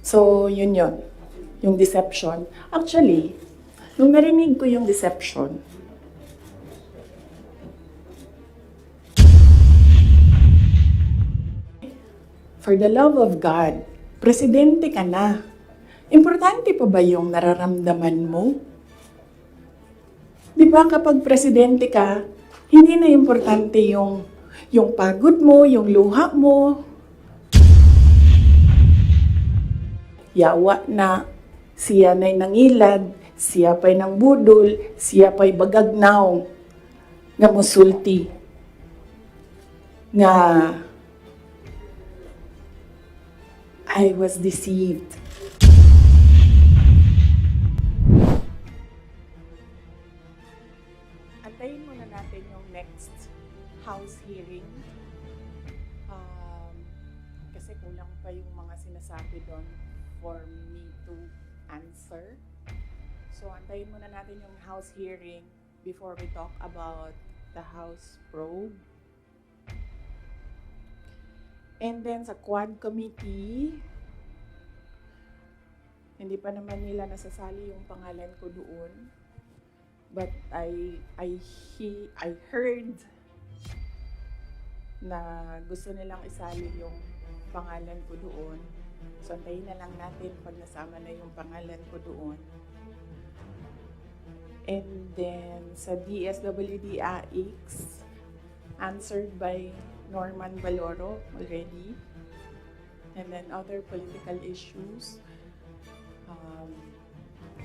So, yun. Yung deception. Actually, nung narinig ko yung deception, for the love of God, presidente ka na. Importante pa ba yung nararamdaman mo? Di ba kapag presidente ka, hindi na importante yung pagod mo, yung luha mo. Yawa na siya na'y nangilad, siya pa'y nang budol, siya pa'y bagagnaw, nga musulti, nga I was deceived. Antayin muna natin yung next House hearing. Kasi kulang pa yung mga sinasabi doon for me to answer. So, antayin muna natin yung House hearing before we talk about the House probe. And then sa Quad Committee, hindi pa naman nila nasasali yung pangalan ko doon. But I heard na gusto nilang isali yung pangalan ko doon. So, antayin na lang natin pag nasama na yung pangalan ko doon. And then, sa DSWD-AX, answered by Norman Valoro already. And then, other political issues,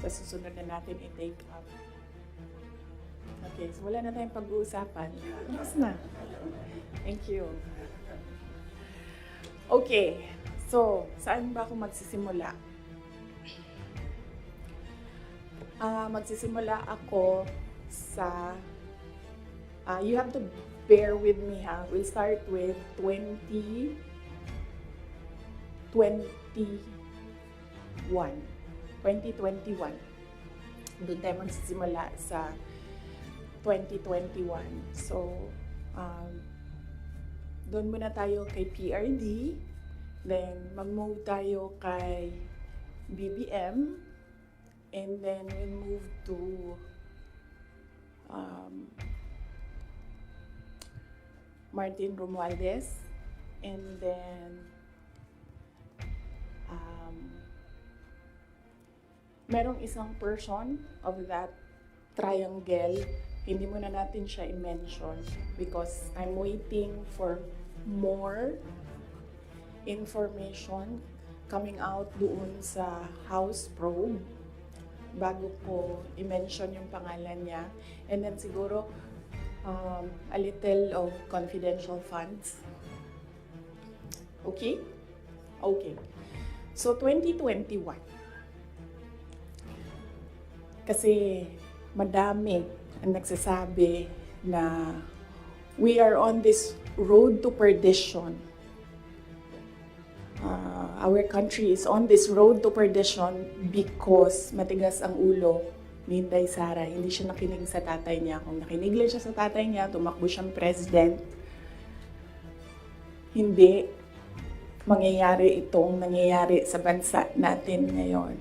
sa susunod na natin i-take up. Okay, so wala na tayong pag-uusapan. Tapos na. Thank you. Okay, so saan ba ako magsisimula? Magsisimula ako sa, you have to bear with me ha. We'll start with 2021. Doon tayo magsisimula sa 2021. So, doon muna tayo kay PRD. Then, mag-move tayo kay BBM. And then, we'll move to Martin Romualdez. And then, merong isang person of that triangle, hindi muna natin siya i-mention because I'm waiting for more information coming out doon sa House probe bago ko i-mention yung pangalan niya. And then siguro a little of confidential funds. Okay? Okay. So 2021. Kasi madami ang nagsasabi na we are on this road to perdition. Our country is on this road to perdition because matigas ang ulo ni Inday Sara. Hindi siya nakinig sa tatay niya. Kung nakinig lang siya sa tatay niya, tumakbo siyang president. Hindi mangyayari itong nangyayari sa bansa natin ngayon.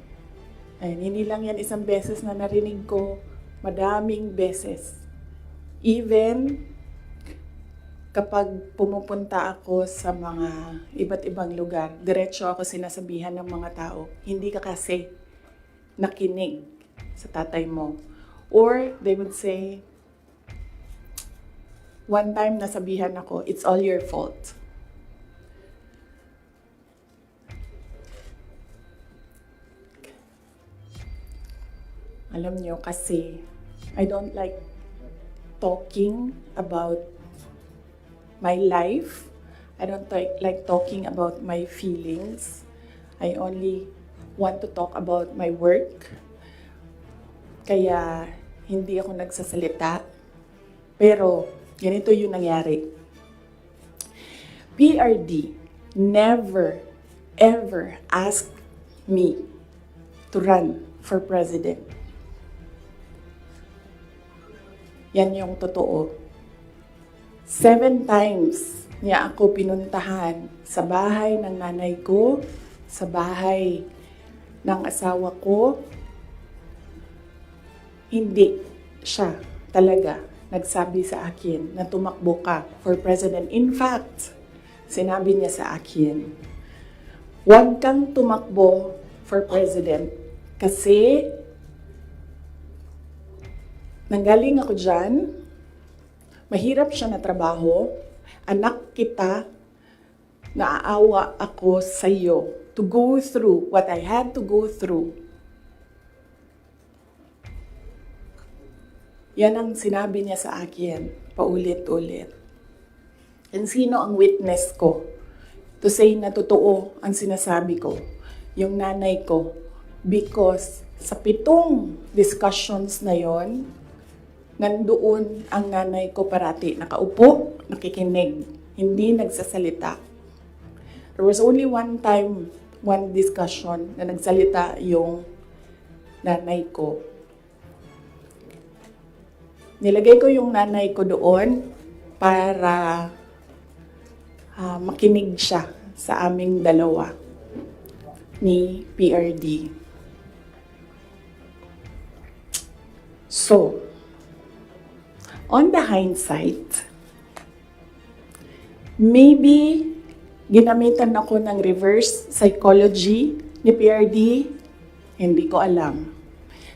Ay, hindi lang yan isang beses na narinig ko, madaming beses. Even kapag pumupunta ako sa mga iba't ibang lugar, diretso ako sinasabihan ng mga tao, hindi ka kasi nakinig sa tatay mo. Or they would say, one time nasabihan ako, it's all your fault. Alam nyo, kasi I don't like talking about my life. I don't like talking about my feelings. I only want to talk about my work. Kaya hindi ako nagsasalita. Pero ganito yung nangyari. PRD never, ever asked me to run for president. Yan yung totoo. 7 times niya ako pinuntahan sa bahay ng nanay ko, sa bahay ng asawa ko, hindi siya talaga nagsabi sa akin na tumakbo ka for president. In fact, sinabi niya sa akin, huwag kang tumakbo for president kasi nanggaling ako dyan, mahirap siya na trabaho, anak kita, naaawa ako sa iyo to go through what I had to go through. Yan ang sinabi niya sa akin, paulit-ulit. And sino ang witness ko to say na totoo ang sinasabi ko? Yung nanay ko. Because sa 7 discussions na yon, nandoon ang nanay ko parati. Nakaupo, nakikinig, hindi nagsasalita. There was only one time, one discussion na nagsalita yung nanay ko. Nilagay ko yung nanay ko doon para makinig siya sa aming dalawa ni PRD. So, on the hindsight, maybe ginamitan ako ng reverse psychology ni PRD, hindi ko alam.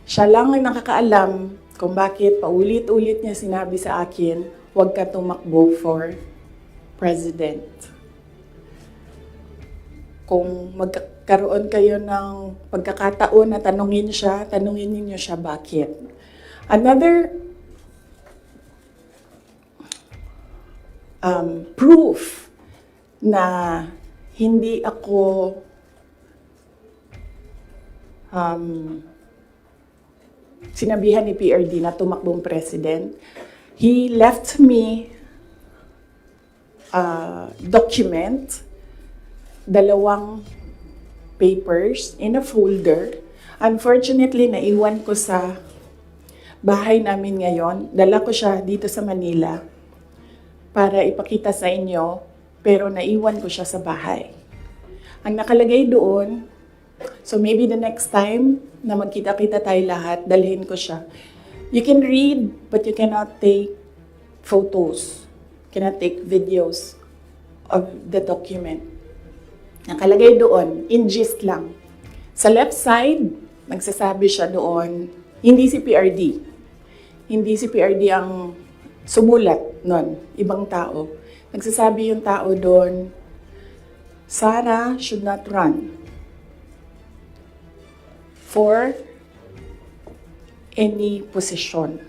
Siya lang ang nakakaalam kung bakit paulit-ulit niya sinabi sa akin, huwag ka tumakbo for president. Kung magkakaroon kayo ng pagkakataon na tanungin ninyo siya bakit. Another proof na hindi ako sinabihan ni PRD na tumakbong president. He left me document, 2 papers in a folder. Unfortunately, naiwan ko sa bahay namin ngayon. Dala ko siya dito sa Manila para ipakita sa inyo. Pero naiwan ko siya sa bahay. Ang nakalagay doon, so maybe the next time na magkita-kita tayo lahat, dalhin ko siya. You can read, but you cannot take photos. Cannot take videos of the document. Nakalagay doon, in gist lang. Sa left side, nagsasabi siya doon, hindi si PRD. Hindi si PRD ang sumulat nun, ibang tao. Nagsasabi yung tao doon, Sara should not run for any position.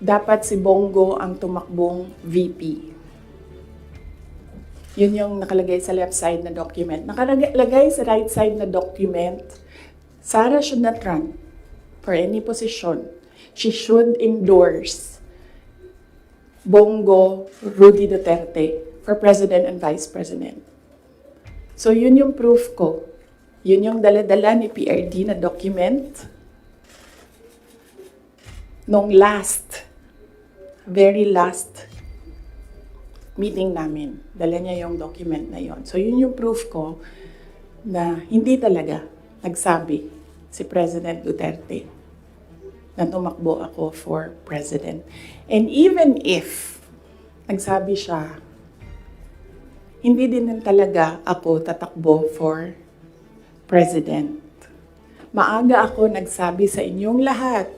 Dapat si Bongo ang tumakbong VP. Yun yung nakalagay sa left side na document. Nakalagay sa right side na document, Sara should not run for any position. She should endorse Bongo Rudy Duterte for President and Vice President. So yun yung proof ko. Yun yung dala-dala ni PRD na document nung very last meeting namin. Dala niya yung document na yon. So yun yung proof ko na hindi talaga nagsabi si President Duterte na tumakbo ako for president. And even if nagsabi siya, hindi din talaga ako tatakbo for president. Maaga ako nagsabi sa inyong lahat.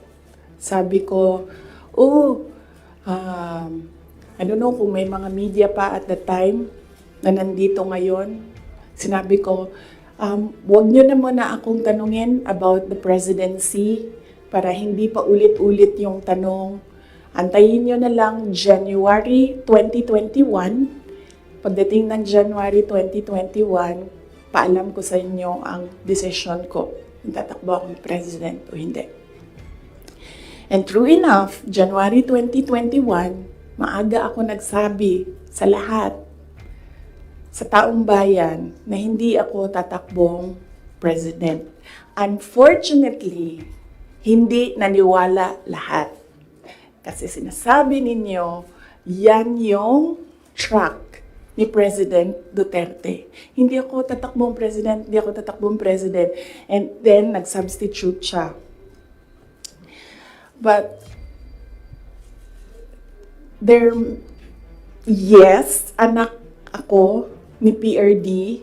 Sabi ko, I don't know kung may mga media pa at the time na nandito ngayon. Sinabi ko, huwag nyo na muna akong tanungin about the presidency para hindi pa ulit-ulit yung tanong. Antayin nyo na lang January 2021. Pagdating ng January 2021, paalam ko sa inyo ang decision ko. Kung tatakbo akong president o hindi. And true enough, January 2021, maaga ako nagsabi sa lahat, sa taong bayan, na hindi ako tatakbong president. Unfortunately, hindi naniwala lahat. Kasi sinasabi ninyo, yan yung track ni President Duterte. Hindi ako tatakbong president, hindi ako tatakbong president. And then, nag-substitute siya. But, yes, anak ako ni PRD,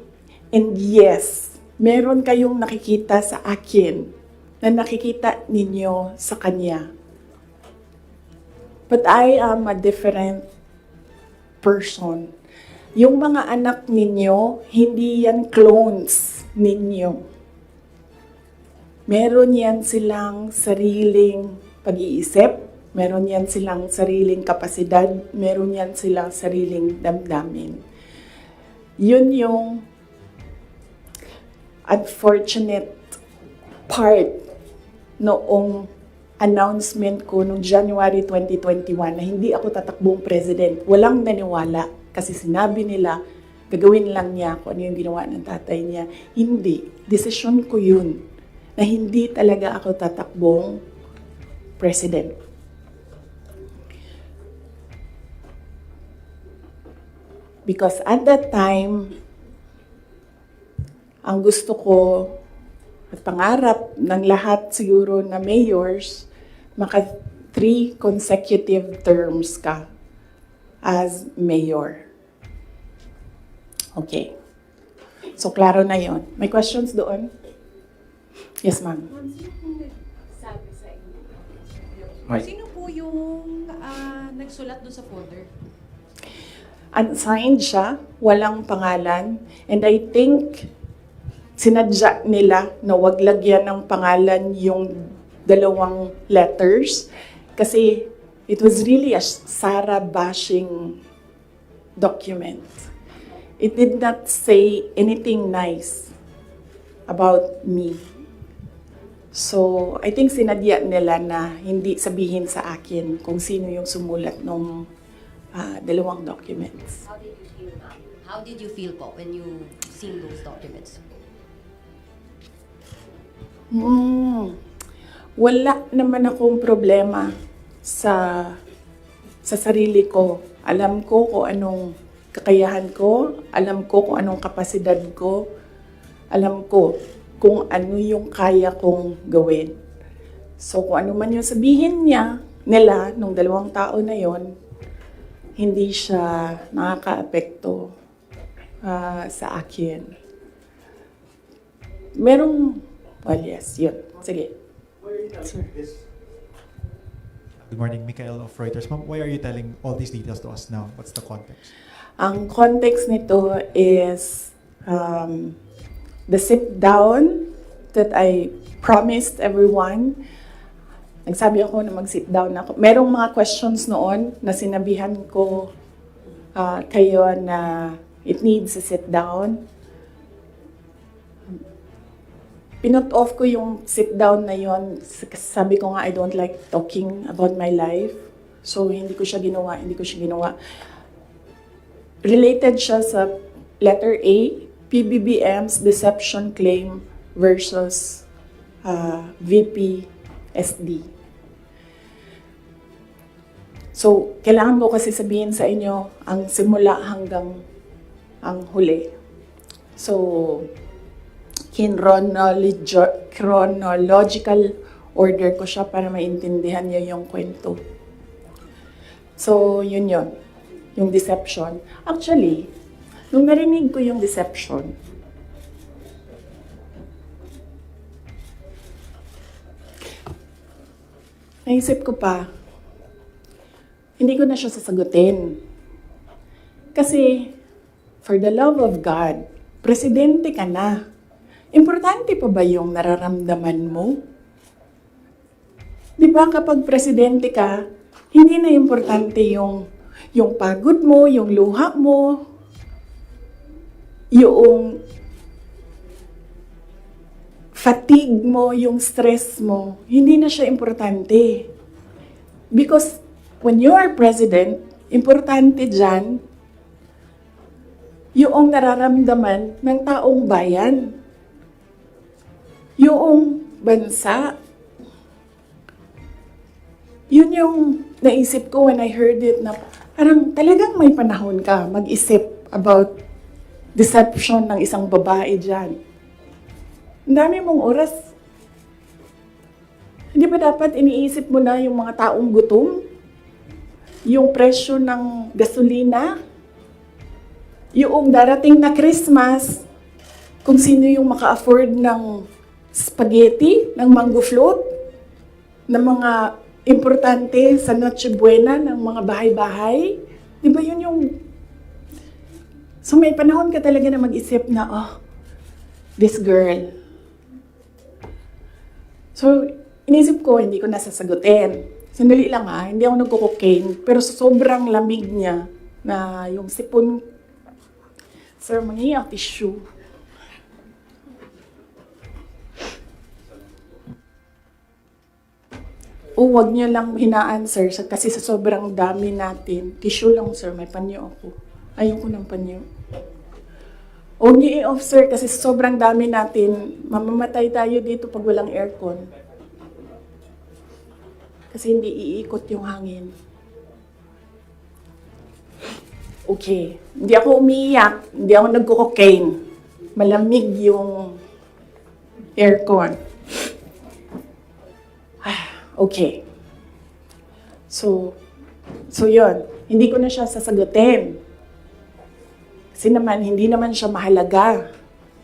and yes, meron kayong nakikita sa akin na nakikita ninyo sa kanya. But I am a different person. Yung mga anak ninyo, hindi yan clones ninyo. Meron yan silang sariling pag-iisip, meron yan silang sariling kapasidad, meron yan silang sariling damdamin. Yun yung unfortunate part noong announcement ko noong January 2021 na hindi ako tatakbong president. Walang naniwala kasi sinabi nila gagawin lang niya kung ano yung ginawa ng tatay niya. Hindi. Desisyon ko yun na hindi talaga ako tatakbong president. Because at that time, ang gusto ko at pangarap ng lahat siguro na mayors, maka 3 consecutive terms ka as mayor. Okay. So, klaro na yon. May questions doon? Yes, ma'am. Sino po nagsabi sa inyo? May- Sino po yung nagsulat doon sa folder? Unsigned siya, walang pangalan, and I think sinadya nila na wag lagyan ng pangalan yung 2 letters kasi it was really a Sara bashing document. It did not say anything nice about me. So, I think sinadya nila na hindi sabihin sa akin kung sino yung sumulat ng 2 documents. How did you feel, ma'am? How did you feel po when you seen those documents? Wala naman akong problema sa sarili ko. Alam ko kung anong kakayahan ko, alam ko kung anong kapasidad ko, alam ko kung ano yung kaya kong gawin. So kung ano man yung sabihin nila, nung 2 tao na yon, hindi siya nakaka-apekto sa akin. Well, yes, yun. Sige. Sir. Good morning, Mikael of Reuters. Ma'am, why are you telling all these details to us now? What's the context? Ang context nito is the sit-down that I promised everyone. Nagsabi ako na mag-sit down ako. Merong mga questions noon na sinabihan ko kayo na it needs a sit down. Pinut off ko yung sit down na yon. Sabi ko nga I don't like talking about my life. So hindi ko siya ginawa. Related siya sa letter A, PBBM's deception claim versus VP SD. So, kailangan ko kasi sabihin sa inyo ang simula hanggang ang huli. So, chronological order ko siya para maintindihan niyo yung kwento. So, yun. Yung deception. Actually, nung narinig ko yung deception, naisip ko pa, hindi ko na siya sasagutin. Kasi, for the love of God, presidente ka na. Importante pa ba yung nararamdaman mo? Di ba kapag presidente ka, hindi na importante yung pagod mo, yung luha mo, yung fatigue mo, yung stress mo, hindi na siya importante. Because when you are president, importante dyan yung nararamdaman ng taong bayan. Yung bansa. Yun yung naisip ko when I heard it na parang talagang may panahon ka mag-isip about deception ng isang babae dyan. Ang dami mong oras. Hindi ba dapat iniisip mo na yung mga taong gutom? Yung presyo ng gasolina? Yung darating na Christmas, kung sino yung maka-afford ng spaghetti, ng mango float, ng mga importante sa Noche Buena, ng mga bahay-bahay. Di ba yun yung... So may panahon ka talaga na mag-isip na, oh, this girl. So, inisip ko, hindi ko nasasagutin. Sandali lang hindi ako nagko-cocaine, pero sa sobrang lamig niya, na yung sipon, sir, mangingi ang tissue. O, wag niyo lang hinaan, sir, kasi sa sobrang dami natin. Tissue lang, sir, may panyo ako. Ayoko ng panyo. Huwag niyo i-off, sir, kasi sa sobrang dami natin, mamamatay tayo dito pag walang aircon. Kasi hindi iikot yung hangin. Okay. Hindi ako umiiyak. Hindi ako nagko-cocaine. Malamig yung aircon. Okay. So yun. Hindi ko na siya sasagutin. Kasi naman, hindi naman siya mahalaga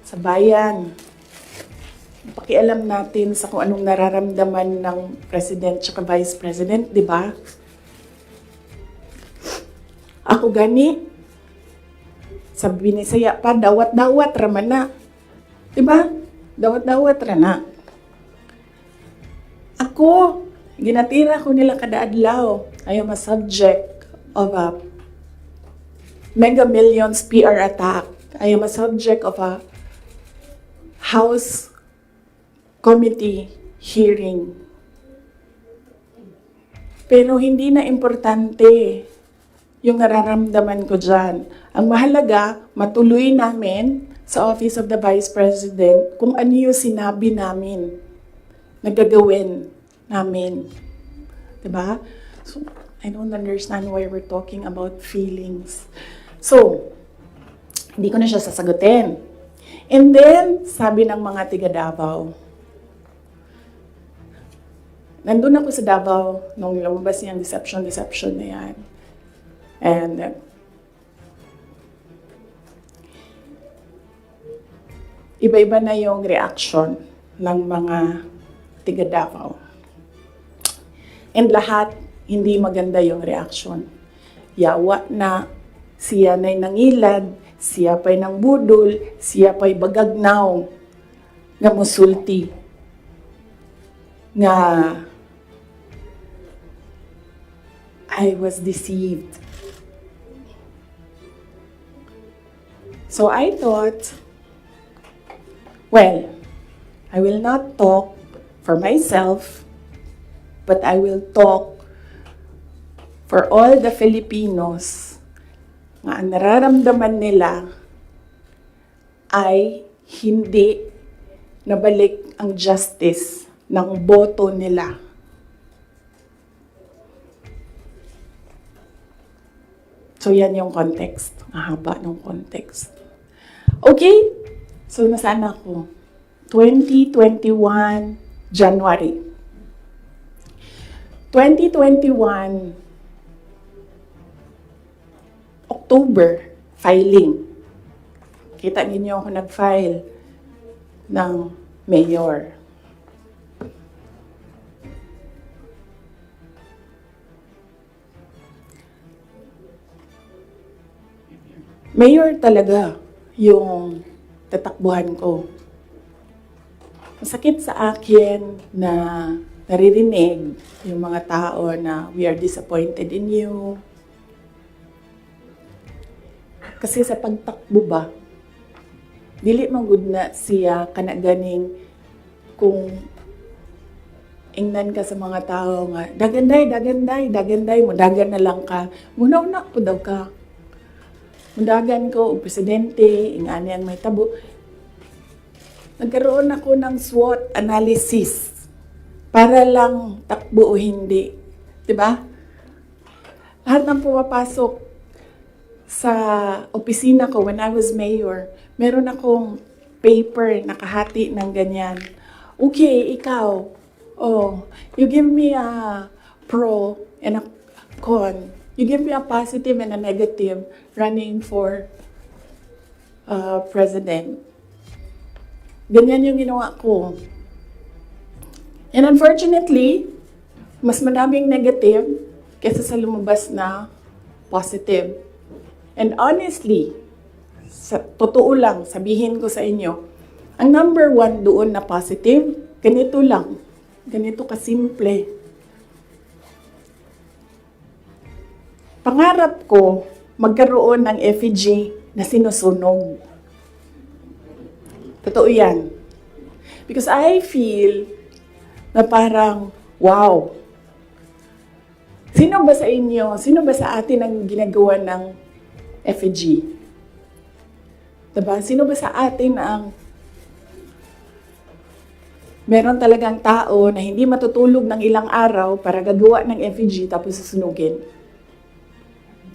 sa bayan. Pakialam natin sa kung anong nararamdaman ng President at Vice President, di ba? Ako gani, sa Binisaya pa, dawat-dawat raman na. Di ba? Dawat-dawat rana. Ako, ginatira ko nila kada adlaw. I am a subject of a Mega Millions PR attack. I am a subject of a House Committee hearing. Pero hindi na importante yung nararamdaman ko dyan. Ang mahalaga, matuloy namin sa Office of the Vice President kung ano yung sinabi namin na gagawin namin. Diba? So, I don't understand why we're talking about feelings. So, hindi ko na siya sasagutin. And then, sabi ng mga tiga Davao, nandun ako sa Davao nung lumabas niyang deception na yan. And iba-iba na yung reaction ng mga tiga Davao. And lahat, hindi maganda yung reaction. Yawa na siya na'y nangilad, siya pa'y nang budol, siya pa'y bagagnaw, nga musulti, nga I was deceived. So I thought, well, I will not talk for myself, but I will talk for all the Filipinos nga ang nararamdaman nila ay hindi nabalik ang justice ng boto nila. So, yan yung context. Ang haba ng context. Okay? So, nasaan ako? 2021, January. 2021, October, filing. Kita niyo ako nag-file ng mayor. Mayor talaga yung tatakbuhan ko. Masakit sa akin na naririnig yung mga tao na we are disappointed in you. Kasi sa pagtakbo ba, dili man gud na siya kanaganing kung ingnan ka sa mga tao nga, daganday mo, dagan na lang ka. Muna-una po daw ka. Mundagan ko, o presidente, ingani ang may tabo. Nagkaroon ako ng SWOT analysis para lang takbo o hindi. Diba? Lahat ng pumapasok, sa opisina ko when I was mayor, meron akong paper nakahati ng ganyan. Okay, ikaw, you give me a pro and a con. You give me a positive and a negative running for president. Ganyan yung ginawa ko. And unfortunately, mas madaming negative kaysa sa lumabas na positive. And honestly, sa totoo lang, sabihin ko sa inyo, ang number one doon na positive, ganito lang. Ganito kasimple. Pangarap ko magkaroon ng effigy na sinusunog. Totoo yan. Because I feel na parang, wow. Sino ba sa inyo, sino ba sa atin ang ginagawa ng effigy? Diba? Sino ba sa atin ang meron talagang tao na hindi matutulog ng ilang araw para gagawa ng effigy tapos susunugin?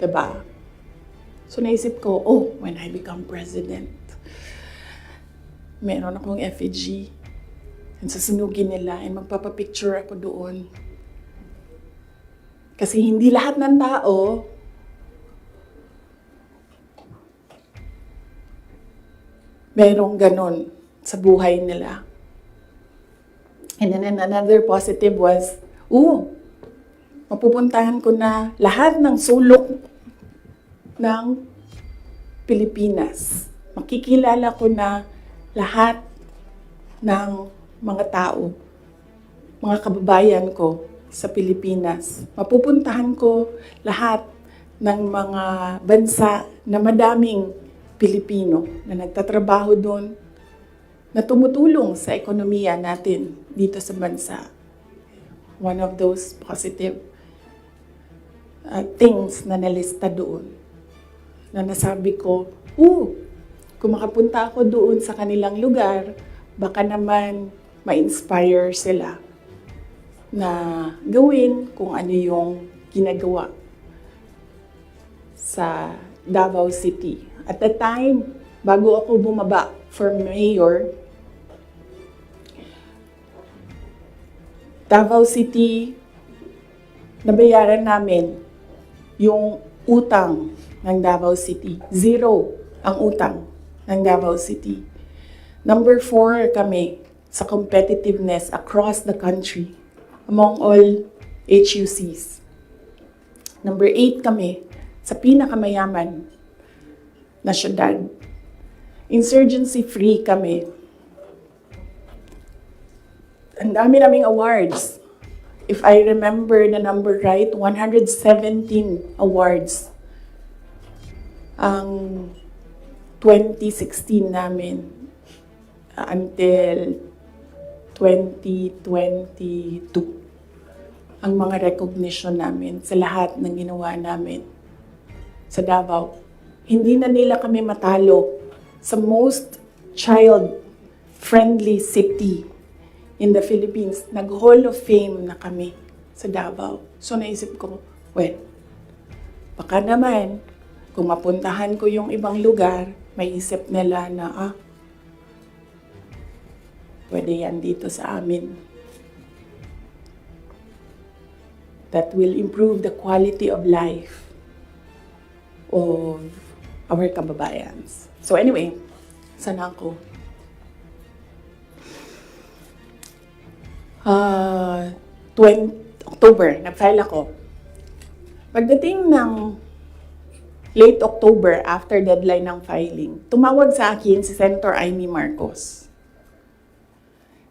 Diba? So naisip ko, when I become president, meron akong effigy and susunugin nila and magpapapicture ako doon. Kasi hindi lahat ng tao merong ganon sa buhay nila. And then another positive was, mapupuntahan ko na lahat ng sulok ng Pilipinas. Makikilala ko na lahat ng mga tao, mga kababayan ko sa Pilipinas. Mapupuntahan ko lahat ng mga bansa na madaming Pilipino na nagtatrabaho doon, na tumutulong sa ekonomiya natin dito sa bansa. One of those positive things na nalista doon. Na nasabi ko, kung makapunta ako doon sa kanilang lugar, baka naman ma-inspire sila na gawin kung ano yung ginagawa sa Davao City. At the time, bago ako bumaba for mayor, Davao City, nabayaran namin yung utang ng Davao City. 0 ang utang ng Davao City. Number 4 kami sa competitiveness across the country among all HUCs. Number 8 kami sa pinakamayaman na syudad. Insurgency-free kami. Ang dami naming awards. If I remember the number right, 117 awards ang 2016 namin until 2022. Ang mga recognition namin sa lahat ng ginawa namin sa Davao. Hindi na nila kami matalo sa most child-friendly city in the Philippines. Nag-Hall of Fame na kami sa Davao. So naisip ko, baka naman, kung mapuntahan ko yung ibang lugar, may isip nila na, pwede yan dito sa amin. That will improve the quality of life of our kababayans. So anyway, sana ako? October, nag-file ako. Pagdating ng late October, after deadline ng filing, tumawag sa akin si Senator Amy Marcos.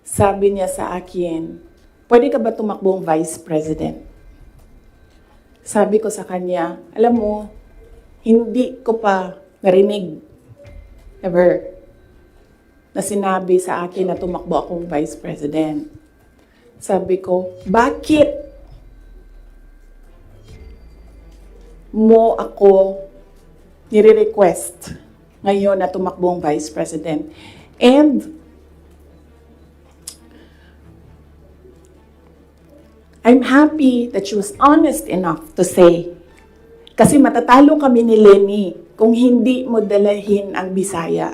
Sabi niya sa akin, pwede ka ba tumakbong Vice President? Sabi ko sa kanya, alam mo, hindi ko pa narinig, ever, na sinabi sa akin na tumakbo akong Vice President. Sabi ko, bakit mo ako nire-request ngayon na tumakbo ang Vice President? And I'm happy that she was honest enough to say, Kasi matatalo kami ni Lenny kung hindi mo dalahin ang Bisaya.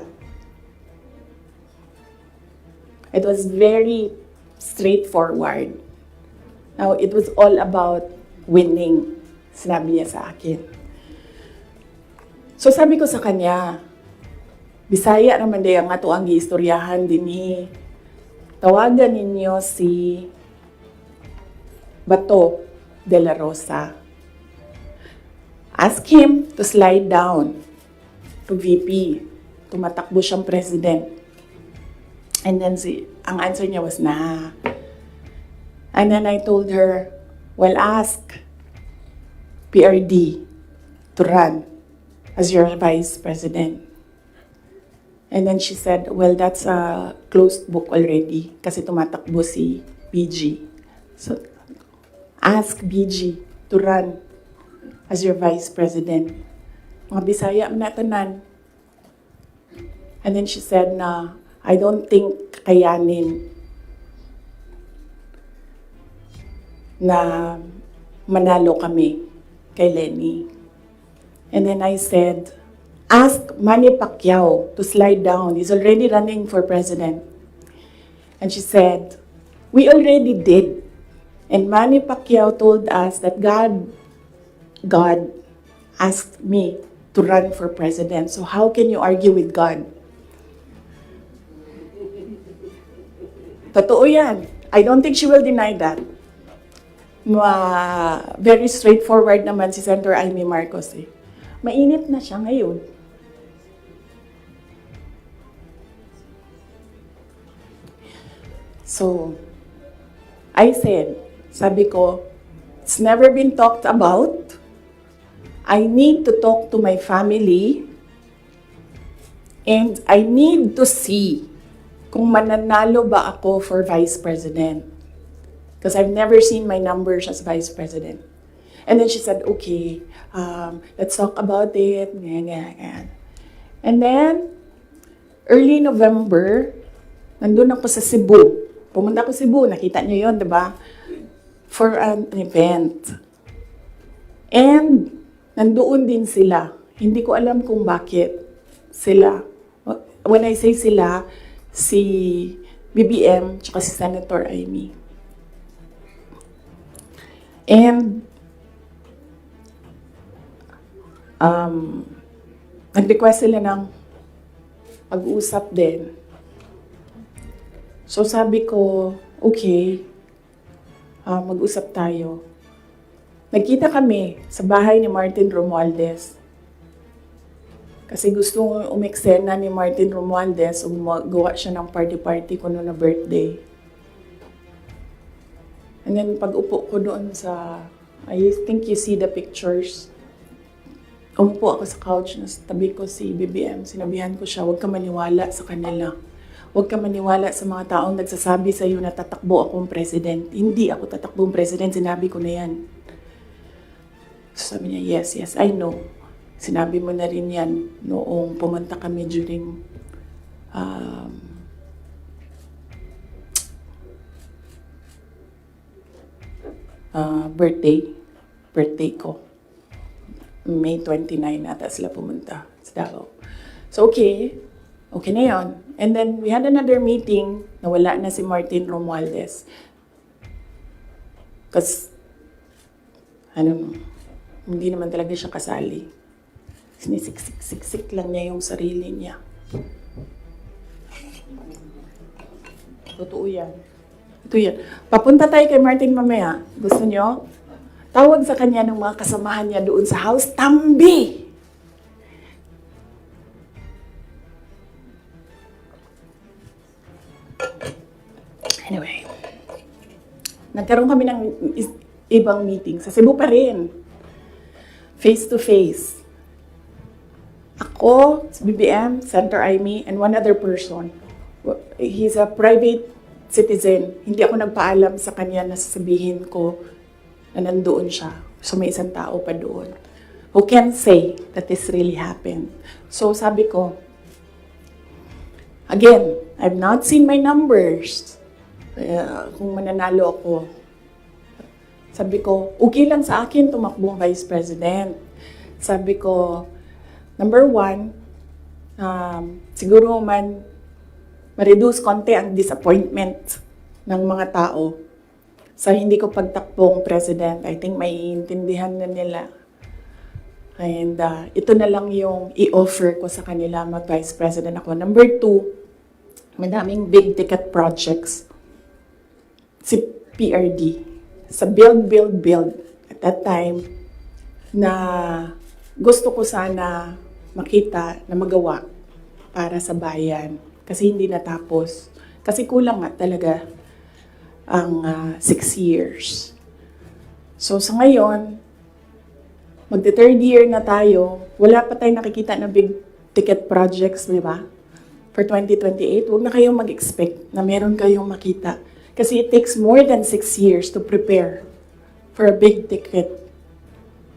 It was very straightforward. Now, it was all about winning, sinabi niya sa akin. So sabi ko sa kanya, Bisaya naman day ang ato ang giistoryahan dinhi. Tawagan ninyo si Bato de la Rosa. Ask him to slide down to VP. Tumatakbo siyang president. And then ang answer niya was, nah. And then I told her, well, ask PRD to run as your vice president. And then she said, well, that's a closed book already kasi tumatakbo si BG. So, ask BG to run as your vice president. Mga Bisaya manatanan. And then she said na, I don't think kayanin na manalo kami kay Lenny. And then I said, ask Manny Pacquiao to slide down. He's already running for president. And she said, we already did. And Manny Pacquiao told us that God asked me to run for president. So how can you argue with God? Totoo yan. I don't think she will deny that. Very straightforward naman si Senator Amy Marcos eh. Mainit na siya ngayon. So, I said, sabi ko, it's never been talked about. I need to talk to my family and I need to see kung mananalo ba ako for vice president. Because I've never seen my numbers as vice president. And then she said, okay, let's talk about it. And then, early November, nandun ako sa Cebu. Pumunta ako sa Cebu, nakita niyo yun, di ba? For an event. And, nandoon din sila. Hindi ko alam kung bakit sila. When I say sila, si BBM, tsaka si Senator Amy. And, nag-request sila ng pag-uusap din. So sabi ko, okay, mag-usap tayo. Nagkita kami sa bahay ni Martin Romualdez. Kasi gusto umeksena ni Martin Romualdez o gawa siya ng party-party ko noon na birthday. And then pag-upo ko doon sa, I think you see the pictures. Umupo ako sa couch, na tabi ko si BBM. Sinabihan ko siya, huwag ka maniwala sa kanila. Huwag ka maniwala sa mga taong nagsasabi sa iyo na tatakbo akong president. Hindi ako tatakbong president, sinabi ko na yan. So sabi niya, yes, I know. Sinabi mo na rin yan noong pumunta kami during birthday ko. May 29 ata sila pumunta sa Davao. So okay na yun. And then we had another meeting na wala na si Martin Romualdez. Kasi, hindi naman talaga siya kasali. Sinisiksik lang niya yung sarili niya. Totoo yan. Ito yan. Papunta tayo kay Martin mamaya. Gusto nyo? Tawag sa kanya ng mga kasamahan niya doon sa house, Tambi! Anyway, nagkaroon kami ng ibang meeting. Sa Cebu pa rin. Face to face. Ako, si BBM, Senator Amy, and one other person. He's a private citizen. Hindi ako nagpaalam sa kanya na sasabihin ko na nandoon siya. So may isang tao pa doon who can say that this really happened. So sabi ko, again, I've not seen my numbers. Kung mananalo ako. Sabi ko, okay lang sa akin tumakbong vice president. Sabi ko, number one, siguro ma-reduce konti ang disappointment ng mga tao sa hindi ko pagtakbong president. I think maiintindihan na nila. And ito na lang yung i-offer ko sa kanila, mag-vice president ako. Number two, madaming big ticket projects si PRD sa build. At that time, na gusto ko sana makita na magawa para sa bayan. Kasi hindi natapos. Kasi kulang nga talaga ang 6 years. So sa ngayon, magte-third year na tayo, wala pa tayong nakikita na big ticket projects, di ba? For 2028, huwag na kayong mag-expect na meron kayong makita. Kasi it takes more than 6 years to prepare for a big ticket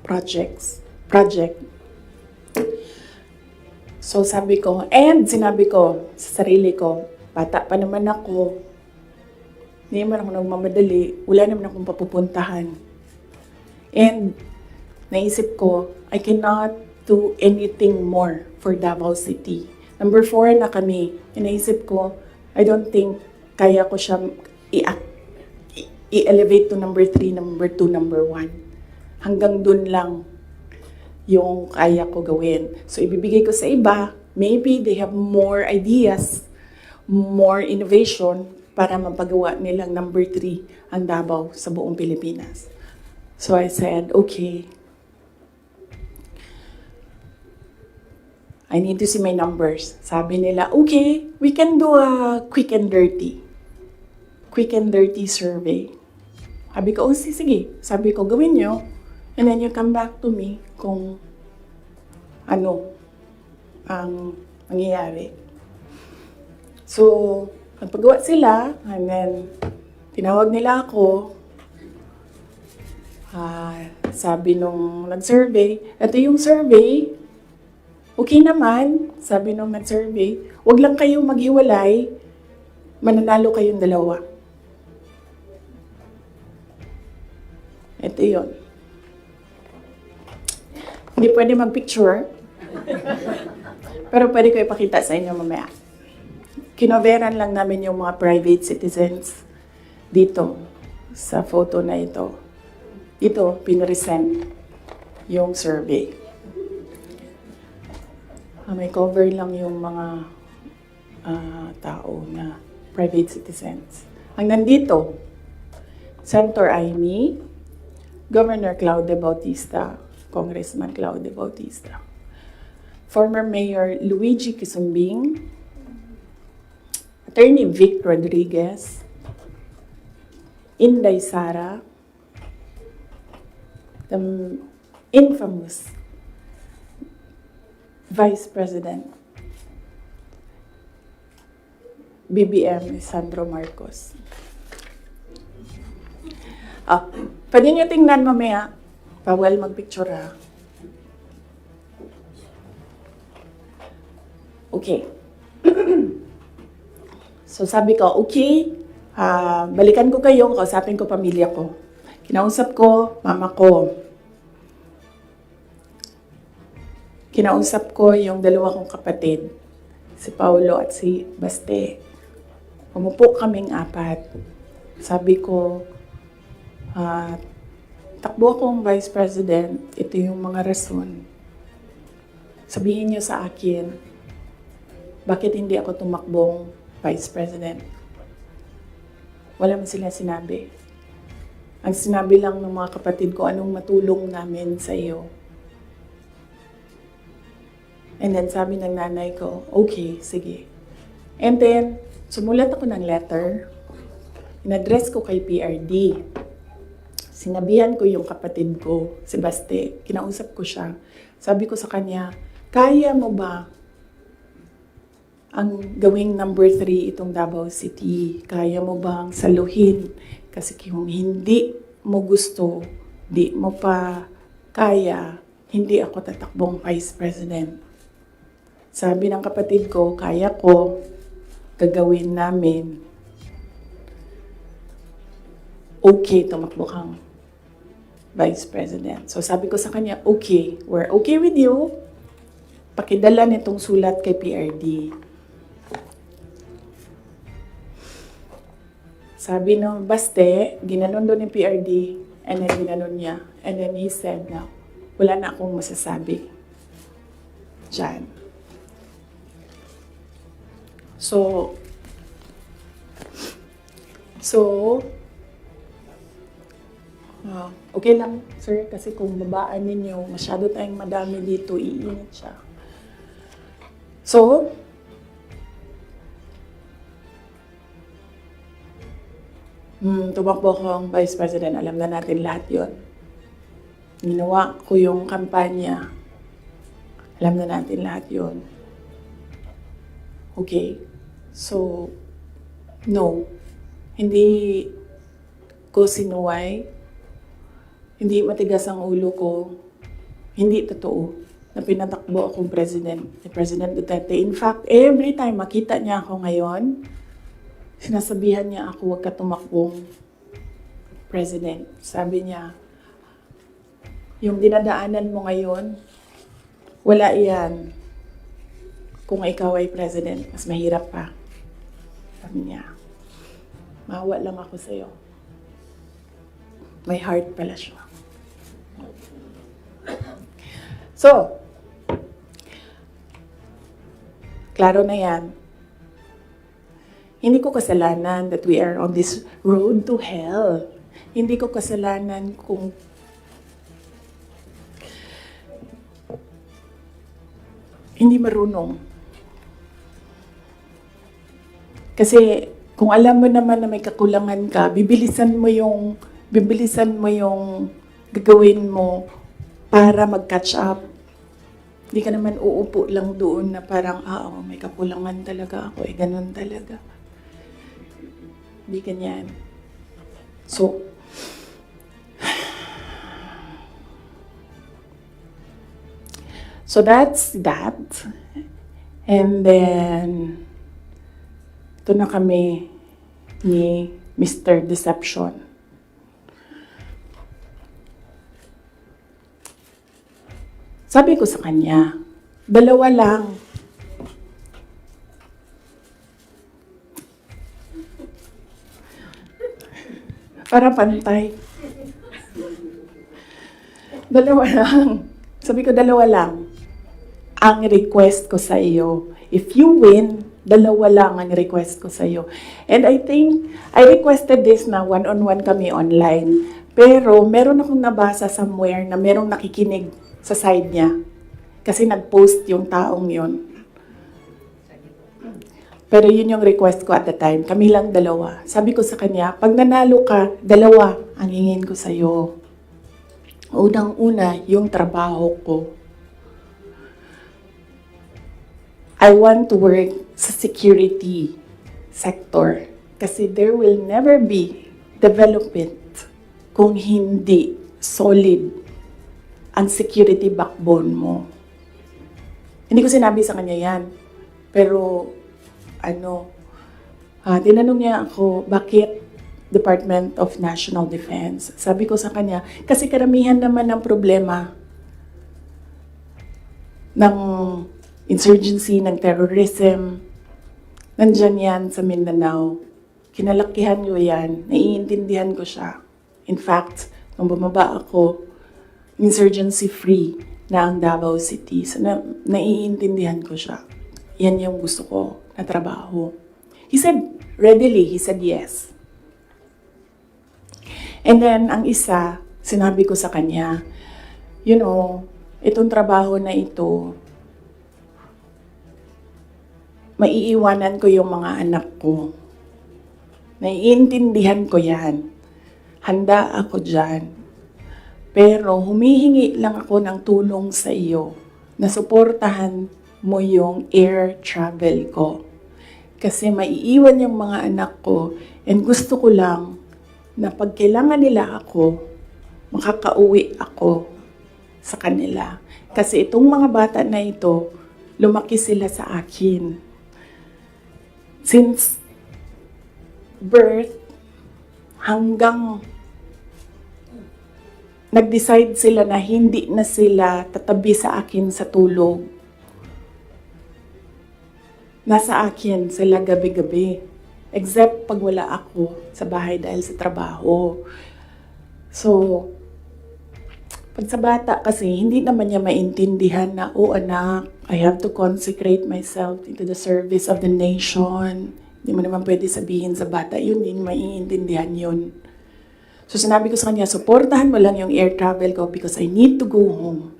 project. So sabi ko, and sinabi ko sa sarili ko, bata pa naman ako, hindi naman ako nagmamadali, wala naman akong papupuntahan. And naisip ko, I cannot do anything more for Davao City. Number 4 na kami. Naisip ko, I don't think kaya ko siya i-elevate to number 3, number 2, number 1. Hanggang dun lang yung kaya ko gawin. So, ibibigay ko sa iba, maybe they have more ideas, more innovation para mapagawa nilang number 3 ang Davao sa buong Pilipinas. So, I said, okay, I need to see my numbers. Sabi nila, okay, we can do a quick and dirty survey. Sabi ko, oh, sige. Sabi ko, gawin nyo. And then you come back to me kung ano ang nangyayari. So, nagpagawa sila, and then tinawag nila ako. Sabi nung nag-survey, ito yung survey, okay naman, sabi nung nag-survey, huwag lang kayong maghiwalay, mananalo kayong dalawa. Ito yun. Hindi pwede mag-picture, pero pwede ko ipakita sa inyo mamaya. Kinoveran lang namin yung mga private citizens dito sa photo na ito. Ito, pinresent yung survey. May cover lang yung mga tao na private citizens. Ang nandito, Senator Amy, Governor Claude Bautista, Congressman Claude Bautista, former Mayor Luigi Quisumbing, Attorney Vic Rodriguez, Inday Sara, the infamous Vice President BBM Sandro Marcos. Pwede nyo tingnan mamaya. Bawal magpicture ha. Okay. So sabi ko, okay, balikan ko kayo, kausapin ko pamilya ko. Kinausap ko, mama ko. Kinausap ko yung dalawa kong kapatid, si Paulo at si Baste. Umupo kaming 4. Sabi ko, takbo akong Vice President, ito yung mga rason. Sabihin niyo sa akin, bakit hindi ako tumakbong Vice President? Wala man sila sinabi. Ang sinabi lang ng mga kapatid ko, anong matulong namin sa iyo. And then sabi ng nanay ko, okay, sige. And then, sumulat ako ng letter. In-address ko kay PRD. Sinabihan ko yung kapatid ko, si Baste. Kinausap ko siya. Sabi ko sa kanya, kaya mo ba ang gawing number 3 itong Davao City? Kaya mo bang saluhin? Kasi kung hindi mo gusto, di mo pa kaya, hindi ako tatakbong Vice President. Sabi ng kapatid ko, kaya ko, gagawin namin. Okay, tumakbo kang Vice President. So sabi ko sa kanya, okay, we're okay with you. Pakidala nitong sulat kay PRD. Sabi ng baste, ginanon doon ng PRD, and then ginanon niya. And then he said na, wala na akong masasabi. Diyan. So, okay lang, sir, kasi kung babaan ninyo, masyado tayong madami dito, iinit siya. So, tumakbo akong Vice President, alam na natin lahat yon. Ginawa ko yung kampanya, alam na natin lahat yon. Okay, so, no, hindi ko sinuway, hindi matigas ang ulo ko, hindi totoo na pinatakbo akong President, ni President Duterte. In fact, every time makita niya ako ngayon, sinasabihan niya ako, huwag ka tumakbong President. Sabi niya, yung dinadaanan mo ngayon, wala iyan. Kung ikaw ay President, mas mahirap pa. Sabi niya, maawa lang ako sa'yo. May heart pala siya. So, klaro na yan. Hindi ko kasalanan that we are on this road to hell. Hindi ko kasalanan kung hindi marunong. Kasi kung alam mo naman na may kakulangan ka, bibilisan mo yung gagawin mo para mag-catch up. Hindi ka naman uupo lang doon na parang, may kakulangan talaga ako, ganun talaga. Hindi ganyan. So that's that. And then, ito na kami ni Mr. Deception. Sabi ko sa kanya, 2 lang. Para pantay. 2 lang. Sabi ko, 2 lang. Ang request ko sa iyo. If you win, 2 lang ang request ko sa iyo. And I think, I requested this na one-on-one kami online. Pero meron akong nabasa somewhere na merong nakikinig sa side niya. Kasi nag-post yung taong yun. Pero yun yung request ko at the time. Kami lang 2. Sabi ko sa kanya, pag nanalo ka, 2 ang hingin ko sa'yo. Unang-una, yung trabaho ko. I want to work sa security sector. Kasi there will never be development kung hindi solid ang security backbone mo. Hindi ko sinabi sa kanya yan. Pero, tinanong niya ako, bakit Department of National Defense? Sabi ko sa kanya, kasi karamihan naman ng problema ng insurgency, ng terrorism, nandyan yan sa Mindanao. Kinalakihan ko yan, naiintindihan ko siya. In fact, nung bumaba ako, insurgency-free na ang Davao City. So, naiintindihan ko siya. Yan yung gusto ko na trabaho. He said, readily, he said yes. And then, ang isa, sinabi ko sa kanya, itong trabaho na ito, maiiwanan ko yung mga anak ko. Naiintindihan ko yan. Handa ako dyan. Pero humihingi lang ako ng tulong sa iyo na suportahan mo yung air travel ko. Kasi maiiwan yung mga anak ko and gusto ko lang na pag kailangan nila ako, makakauwi ako sa kanila. Kasi itong mga bata na ito, lumaki sila sa akin. Since birth hanggang nag-decide sila na hindi na sila tatabi sa akin sa tulog. Nasa akin sila gabi-gabi. Except pag wala ako sa bahay dahil sa trabaho. So, pag sa bata kasi, hindi naman niya maintindihan na, oh anak, I have to consecrate myself into the service of the nation. Hindi mo naman pwede sabihin sa bata yun, hindi niya maiintindihan yun. So sinabi ko sa kanya, supportahan mo lang yung air travel ko because I need to go home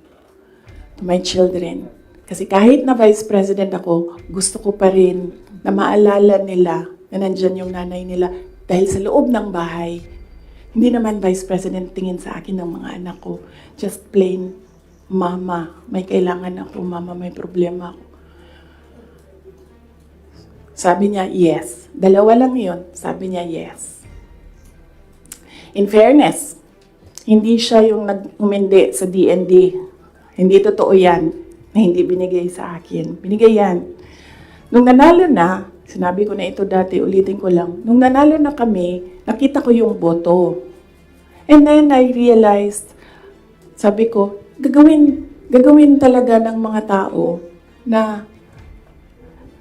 to my children. Kasi kahit na vice president ako, gusto ko pa rin na maalala nila na nandyan yung nanay nila dahil sa loob ng bahay. Hindi naman vice president tingin sa akin ng mga anak ko. Just plain, mama, may kailangan ako, mama, may problema ako. Sabi niya, yes. Dalawa lang yun. Sabi niya, yes. In fairness, hindi siya yung nag-umindi sa DND. Hindi totoo yan na hindi binigay sa akin. Binigay yan. Nung nanalo na, sinabi ko na ito dati, ulitin ko lang. Nung nanalo na kami, nakita ko yung boto. And then I realized, sabi ko, gagawin talaga ng mga tao na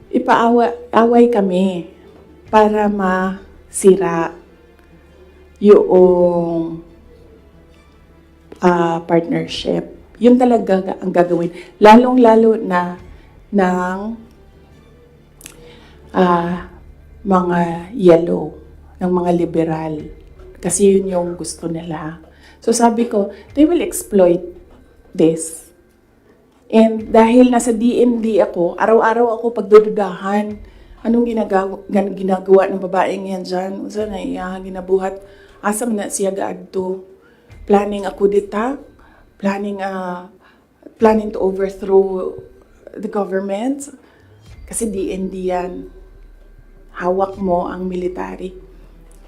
ipaaway kami para masira yung partnership. Yun talaga ang gagawin. Lalong-lalo na ng mga yellow, ng mga liberal. Kasi yun yung gusto nila. So sabi ko, they will exploit this. And dahil nasa DND ako, araw-araw ako pagdududahan. Anong ginagawa ng babaeng yan dyan? Usa na iya, ginabuhat. Asam na siya gaadto. Planning ako dita. Planning to overthrow the government. Kasi DND yan. Hawak mo ang military.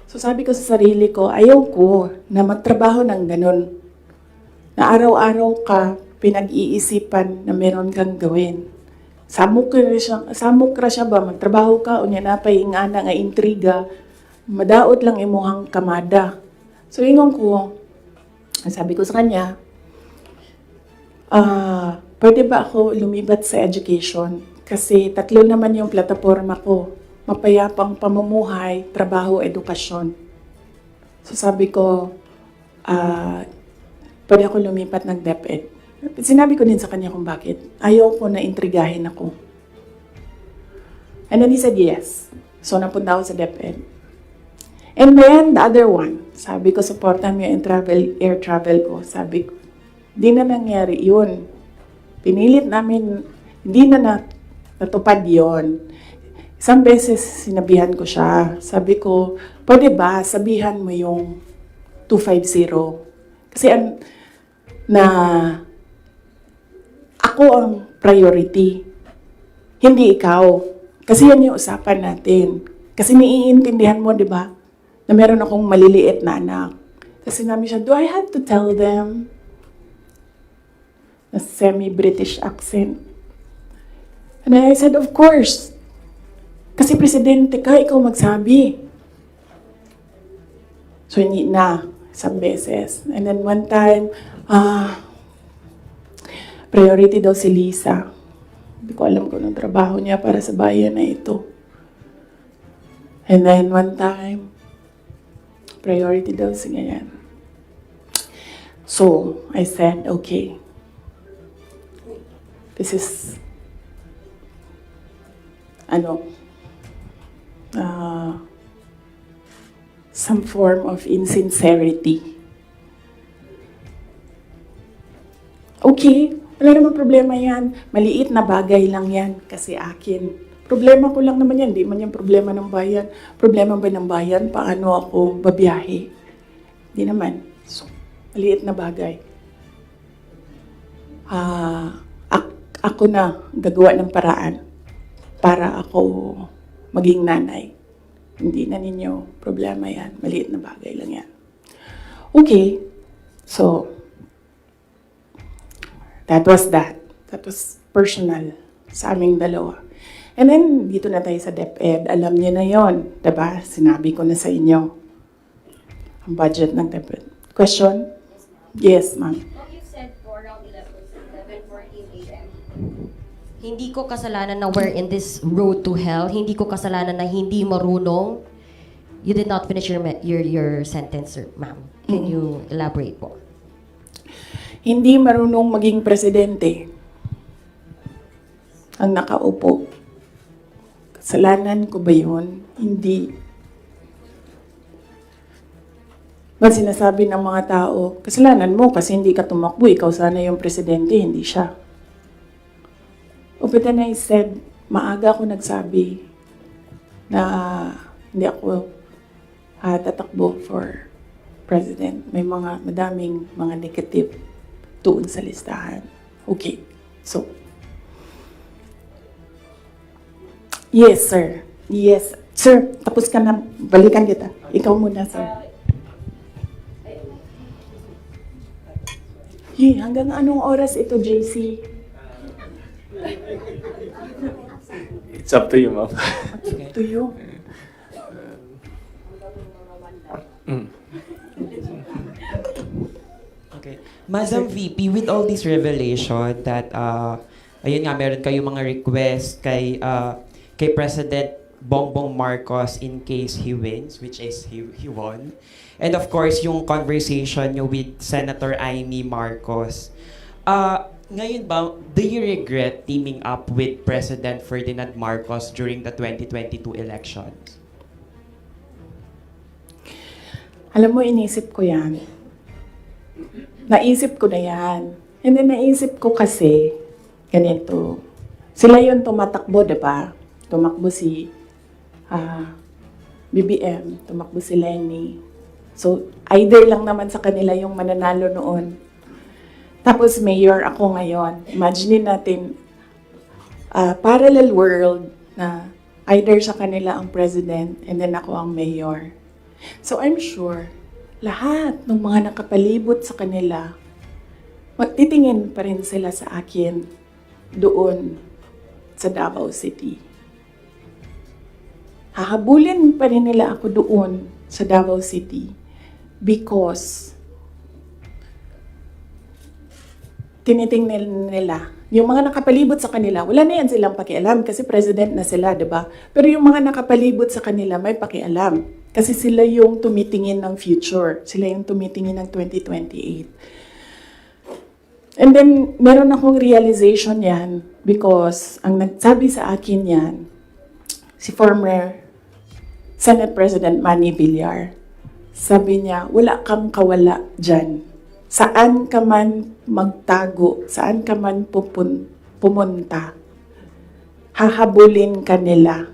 So sabi ko sa sarili ko, ayaw ko na magtrabaho ng ganun. Na araw-araw ka pinag-iisipan na meron kang gawin. Samok ra siya ba, magtrabaho ka, unya na pa'y ingana nga intriga, madaot lang imuhang kamada. So ingon ko, sabi ko sa kanya, pwede ba ako lumibat sa education? Kasi 3 naman yung plataforma ko, mapayapang pamumuhay, trabaho, edukasyon. So sabi ko, pwede ako lumipat ng DepEd. Sinabi ko din sa kanya kung bakit. Ayaw ko na intrigahin ako. And then he said yes. So napunta ako sa DepEd. And then the other one, sabi ko, supportan mo yung air travel ko. Sabi ko, di na nangyari yun. Pinilit namin, hindi na natupad yun. Isang beses sinabihan ko siya. Sabi ko, pwede ba sabihan mo yung 250? Kasi ako ang priority. Hindi ikaw. Kasi yan yung usapan natin. Kasi naiintindihan mo, di ba? Na meron akong maliliit na anak. Kasi sinabi siya, do I have to tell them? Na semi-British accent. And I said, of course. Kasi presidente ka, ikaw magsabi. So, hindi na. Isang beses. And then one time, priority daw si Lisa. Hindi ko alam kung anong trabaho niya para sa bayan na ito. And then one time, priority daw si ganyan. So, I said, okay. This is, some form of insincerity. Okay. Wala naman problema yan. Maliit na bagay lang yan kasi akin. Problema ko lang naman yan. Di man yan problema ng bayan. Problema ba ng bayan? Paano ako babiyahe? Di naman. So, maliit na bagay. Ako na gagawa ng paraan para ako maging nanay. Hindi na ninyo problema yan. Maliit na bagay lang yan. Okay. So, that was that. That was personal sa aming dalawa. And then, dito na tayo sa DepEd. Alam niyo na yon, diba? Sinabi ko na sa inyo ang budget ng DepEd. Question? Yes, ma'am. You said for around 11:14 a.m. Hindi ko kasalanan na we're in this road to hell. Hindi ko kasalanan na hindi marunong. You did not finish your sentence, sir, ma'am. Can you elaborate po? Hindi marunong maging presidente ang nakaupo. Kasalanan ko ba yun? Hindi. Ba't sinasabi ng mga tao, kasalanan mo kasi hindi ka tumakbo, ikaw sana yung presidente, hindi siya. But then I said, maaga ako nagsabi na hindi ako tatakbo for president. May madaming mga negative doon sa listahan. Okay. So, yes, sir. Yes. Sir, tapos ka na. Balikan kita. Ikaw muna, sir. Hanggang anong oras ito, JC? It's up to you, ma'am. To you. Okay. Madam VP, with all this revelation that, ayun nga, meron kayong mga request kay President Bongbong Marcos in case he wins, which is he won. And of course, yung conversation nyo with Senator Amy Marcos. Ngayon ba, do you regret teaming up with President Ferdinand Marcos during the 2022 elections? Alam mo, inisip ko yan. Naisip ko na yan. And then naisip ko kasi, ganito. Sila yung tumatakbo, diba? Tumakbo si BBM, tumakbo si Lenny. So, either lang naman sa kanila yung mananalo noon. Tapos mayor ako ngayon. Imagine natin, parallel world na either sa kanila ang president and then ako ang mayor. So I'm sure, lahat ng mga nakapalibot sa kanila, magtitingin pa rin sila sa akin doon sa Davao City. Hahabulin pa rin nila ako doon sa Davao City because tinitingnan nila. Yung mga nakapalibot sa kanila, wala na yan silang pakialam kasi president na sila, di ba? Pero yung mga nakapalibot sa kanila, may pakialam. Kasi sila yung tumitingin ng future. Sila yung tumitingin ng 2028. And then, meron akong realization yan because ang nagsabi sa akin yan, si former Senate President Manny Villar. Sabi niya, wala kang kawala dyan. Saan ka man magtago, saan ka man pumunta, hahabulin ka nila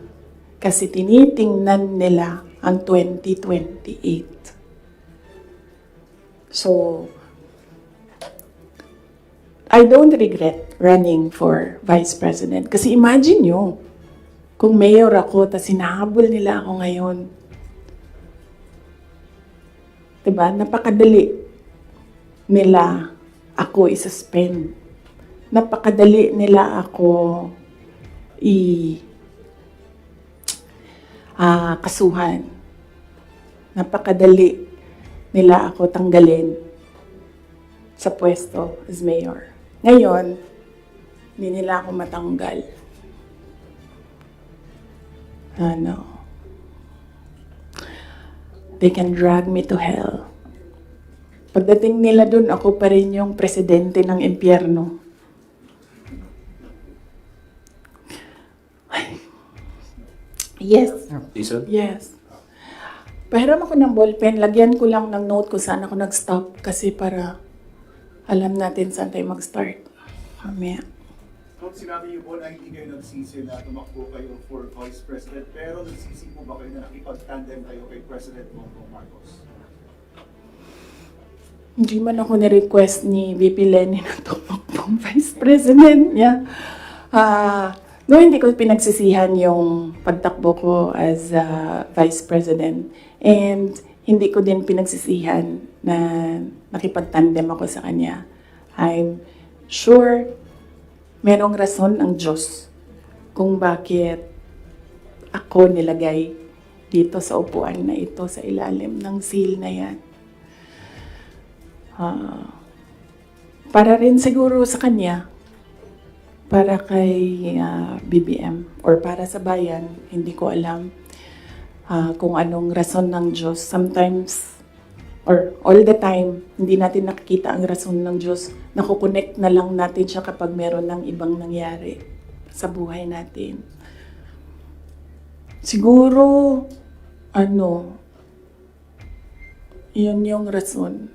kasi tinitingnan nila ang 2028. So, I don't regret running for Vice President. Kasi imagine nyo, kung mayor ako, tas hinahabol nila ako ngayon. Diba? Napakadali nila ako i-suspend. Napakadali nila ako kasuhan. Napakadali nila ako tanggalin sa pwesto as mayor. Ngayon, hindi nila ako matanggal. They can drag me to hell. Pagdating nila dun, ako pa rin yung presidente ng impyerno. Yes. Jason? Yes. Pahiram ako ng ballpen, lagyan ko lang ng note kung saan ako nag-stop kasi para alam natin saan tayo mag-start. Mamaya. Kung sinabi niyo po na hindi kayo nagsisi na tumakbo kayo for Vice President, pero nagsisi po ba kayo na nakipag-tandem kayo kay President Bongbong Marcos? Hindi man ako ni-request ni VP Lenny na tumakbong Vice President niya. No, hindi ko pinagsisihan yung pagtakbo ko as Vice President. And hindi ko din pinagsisihan na nakipagtandem ako sa kanya. I'm sure merong rason ang Diyos kung bakit ako nilagay dito sa upuan na ito, sa ilalim ng seal na yan. Para rin siguro sa kanya, para kay BBM, or para sa bayan, hindi ko alam kung anong rason ng Diyos. Sometimes, or all the time, hindi natin nakikita ang rason ng Diyos. Nakukonect na lang natin siya kapag meron ng ibang nangyari sa buhay natin. Siguro, yun yung rason.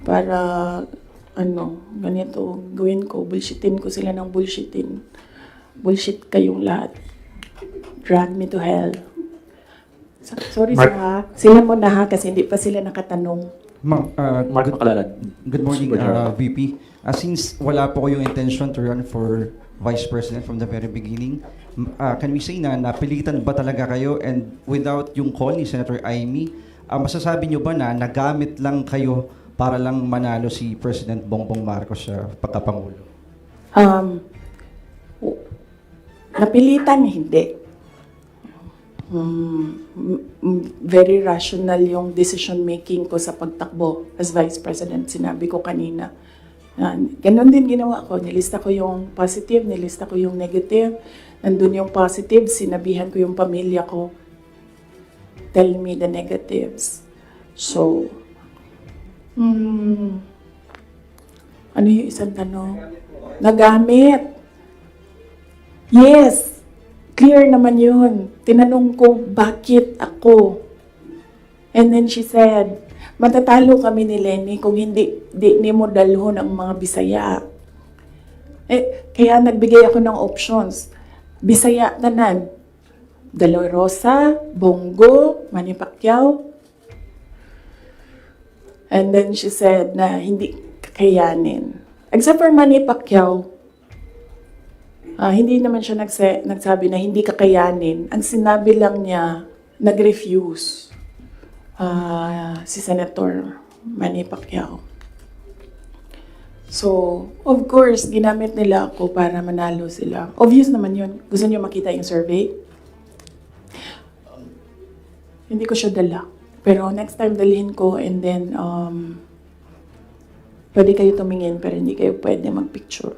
Para, ganito, gawin ko, bullshitin ko sila ng bullshitin. Bullshit kayong lahat. Drag me to hell. Sorry sila mo na ha, kasi hindi pa sila nakatanong. Ma'am, Mark Makalalad. good morning, VP. Since wala po ko yung intention to run for Vice President from the very beginning, can we say na napilitan ba talaga kayo, and without yung call ni Senator Amy, masasabi nyo ba na nagamit lang kayo para lang manalo si President Bongbong Marcos sa pagkapangulo? Napilitan, hindi. Very rational yung decision making ko sa pagtakbo as Vice President. Sinabi ko kanina. Ganon din ginawa ko. Nilista ko yung positive, nilista ko yung negative. Nandun yung positive, sinabihan ko yung pamilya ko, tell me the negatives. So, ano yung isang tanong? Nagamit. Yes. Clear naman yun. Tinanong ko, bakit ako? And then she said, matatalo kami ni Lenny kung hindi mo dalhon ang mga Bisaya. Kaya nagbigay ako ng options. Bisaya tanan. Dolorosa, Bongo, Manny Pacquiao. And then she said na hindi kakayanin. Except for Manny Pacquiao, hindi naman siya nagsabi na hindi kakayanin. Ang sinabi lang niya, nag-refuse si Senator Manny Pacquiao. So, of course, ginamit nila ako para manalo sila. Obvious naman yun. Gusto niyo makita yung survey? Hindi ko siya dala. Pero next time dalhin ko, and then pwede kayo tumingin pero hindi kayo pwede magpicture.